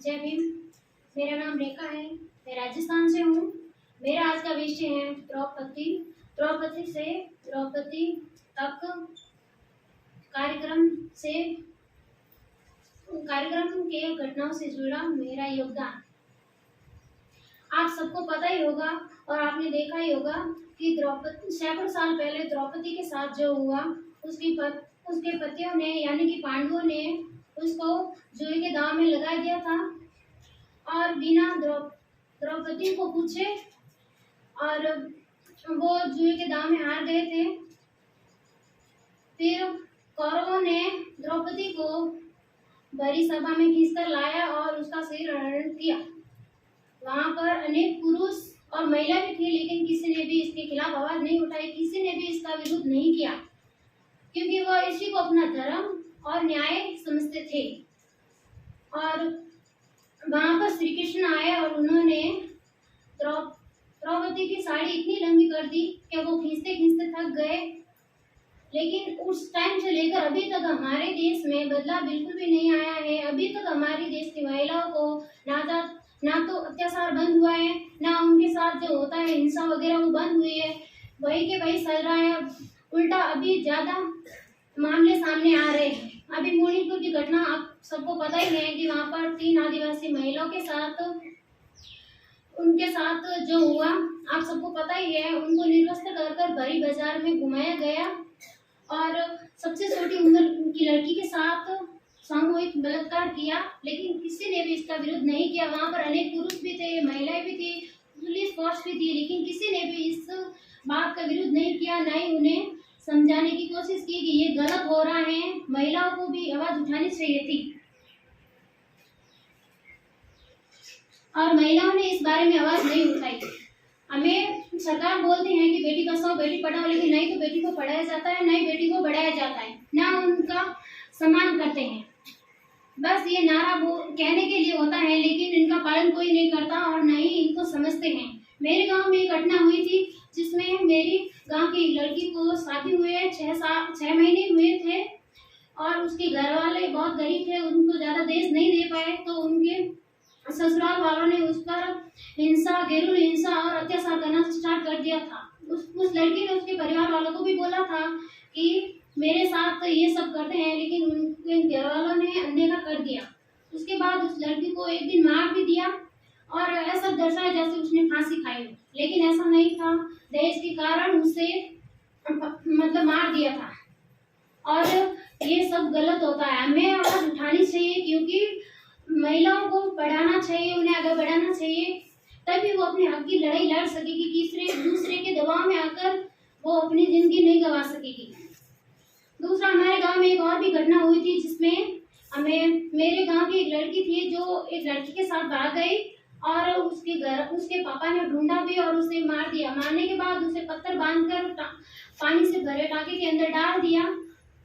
जय भीम। मेरा नाम रेखा है, मैं राजस्थान से हूँ। मेरा आज का विषय है द्रौपदी। द्रौपदी से द्रौपदी तक कार्यक्रम के घटनाओं से जुड़ा मेरा योगदान। आप सबको पता ही होगा और आपने देखा ही होगा कि द्रौपदी सैकड़ों साल पहले द्रौपदी के साथ जो हुआ, उसके पतियों ने यानी कि पांडवों ने उसको जुए के दांव में लगा दिया था और बिना द्रौपदी को पूछे, और वो जुए के दांव में हार गए थे। फिर कौरवों ने द्रौपदी को बड़ी सभा में खींचकर लाया और उसका सिर हरण किया। वहां पर अनेक पुरुष और महिला भी थे, लेकिन किसी ने भी इसके खिलाफ आवाज नहीं उठाई, किसी ने भी इसका विरोध नहीं किया, क्योंकि वह इसी को अपना धर्म और न्याय समझते थे। और वहां पर श्री कृष्ण आए और उन्होंने द्रौपदी की साड़ी इतनी लंबी कर दी कि वो खींचते खींचते थक गए। लेकिन उस टाइम से लेकर अभी तक हमारे देश में बदलाव बिल्कुल भी नहीं आया है। अभी तक हमारे देश की महिलाओं को ना तो अत्याचार बंद हुआ है, ना उनके साथ जो होता है हिंसा वगैरह वो बंद हुई है, वही के वही चल रहा है। उल्टा अभी ज्यादा मामले सामने आ रहे हैं। अभी मणिपुर की घटना आप सबको पता ही है कि वहां पर 3 आदिवासी महिलाओं के साथ उनके साथ जो हुआ आप सबको पता ही है। उनको निर्वस्त्र कर भरी बाजार में घुमाया गया और सबसे छोटी उम्र की लड़की के साथ सामूहिक बलात्कार किया, लेकिन किसी ने भी इसका विरोध नहीं किया। वहां पर अनेक पुरुष भी थे, महिलाएं भी थी, पुलिस फोर्स भी थी, लेकिन किसी ने भी इस बात का विरोध नहीं किया, ना ही उन्हें समझाने की कोशिश की कि ये गलत हो रहा है। महिलाओं को भी आवाज उठानी चाहिए थी और महिलाओं ने इस बारे में आवाज नहीं उठाई। हमें सरकार बोलती है कि बेटी बचाओ बेटी पढ़ाओ, लेकिन नहीं तो बेटी को पढ़ाया जाता है, नहीं बेटी को बढ़ाया जाता है, ना उनका सम्मान करते हैं। बस ये नारा वो कहने के लिए होता है, लेकिन इनका पालन कोई नहीं करता और न ही इनको समझते हैं। मेरे गांव में एक घटना हुई थी जिसमें मेरी गांव की लड़की को शादी हुए 6 महीने हुए थे और उसके घर वाले बहुत गरीब थे, उनको ज्यादा दहेज नहीं दे पाए, तो उनके ससुराल वालों ने उस पर हिंसा, घरेलू हिंसा और अत्याचार करना स्टार्ट कर दिया था। उस लड़की ने उसके परिवार वालों को भी बोला था कि मेरे साथ ये सब करते हैं, लेकिन उनके घर वालों ने अनदेखा कर दिया। उसके बाद उस लड़की को एक दिन मार भी दिया और ऐसा दर्शाया जैसे उसने फांसी खाई, लेकिन ऐसा नहीं था। दहेज के कारण उसे मतलब मार दिया था और ये सब गलत होता है। हमें आवाज उठानी चाहिए, क्योंकि महिलाओं को पढ़ाना चाहिए, उन्हें आगे बढ़ाना चाहिए, तभी वो अपने हक की लड़ाई लड़ सकेगी। दूसरे के दबाव में आकर वो अपनी जिंदगी नहीं गंवा सकेगी। दूसरा, हमारे गांव में एक और भी घटना हुई थी जिसमें मेरे गांव की एक लड़की थी जो एक लड़की के साथ भाग गई और उसके पापा ने ढूंढा भी और उसे मार दिया। मारने के बाद उसे पत्थर बांधकर पानी से भरे टाके के अंदर डाल दिया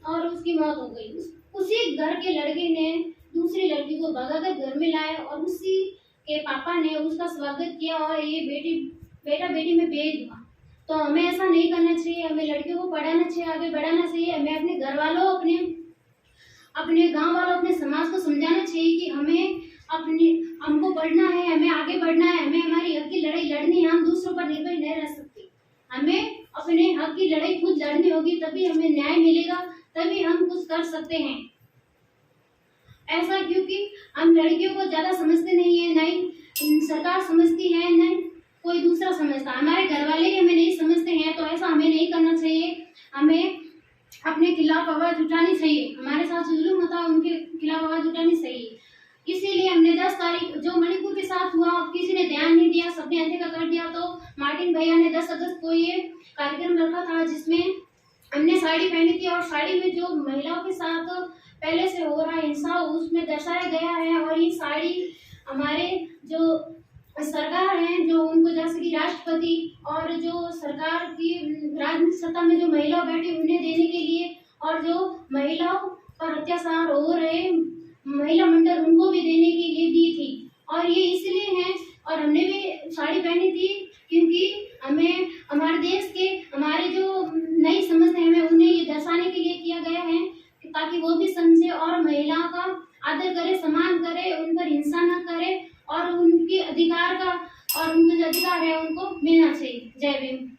और उसकी मौत हो गई। उसी घर के लड़के ने दूसरी लड़की को भगाकर घर में लाया और उसी के पापा ने उसका स्वागत किया और ये बेटा बेटी में भेद हुआ। तो हमें ऐसा नहीं करना चाहिए। हमें लड़कियों को पढ़ाना चाहिए, आगे बढ़ाना चाहिए। हमें अपने घर वालों, अपने गांव वालों, अपने समाज को समझाना चाहिए कि हमको पढ़ना है, हमें आगे बढ़ना है, हमें हमारी हक की लड़ाई लड़नी है। हम दूसरों पर निर्भर नहीं रह सकते। हमें अपने हक की लड़ाई खुद लड़नी होगी, तभी हमें न्याय मिलेगा, तभी हम कुछ कर सकते हैं। ऐसा क्योंकि हम लड़कियों को ज्यादा समझते नहीं है, नहीं सरकार समझती है, नहीं कोई दूसरा समझता। हमारे घर वाले ही हमें नहीं समझते हैं, तो ऐसा हमें नहीं करना चाहिए। हमें अपने खिलाफ आवाज उठानी चाहिए। हमारे साथ जुल्म होता है, उनके खिलाफ आवाज उठानी चाहिए। इसीलिए हमने 10 तारीख जो मणिपुर के साथ हुआ, किसी ने ध्यान नहीं दिया, सबने अनदेखा कर दिया, तो मार्टिन भैया ने 10 अगस्त को ये कार्यक्रम रखा था जिसमें हमने साड़ी पहनी थी और साड़ी में जो महिलाओं के साथ पहले से हो रहा हिंसा उसमें दर्शाया गया है। और ये साड़ी हमारे जो सरकार है, जो उनको जैसे कि राष्ट्रपति और जो सरकार की राजनीतिक सत्ता में जो महिला बैठी उन्हें देने के लिए, और जो महिलाओं पर अत्याचार हो रहे महिला मंडल उनको भी देने के लिए दी थी। और ये इसलिए है, और हमने भी साड़ी पहनी थी क्योंकि हमें हमारे देश के हमारे जो नई समझ है, हमें उन्हें ये दर्शाने के लिए किया गया है ताकि वो भी समझे और महिलाओं का आदर करे, सम्मान करे, उन पर हिंसा न करे और उनके अधिकार का और उनके जो अधिकार है उनको मिलना चाहिए। जय भीम।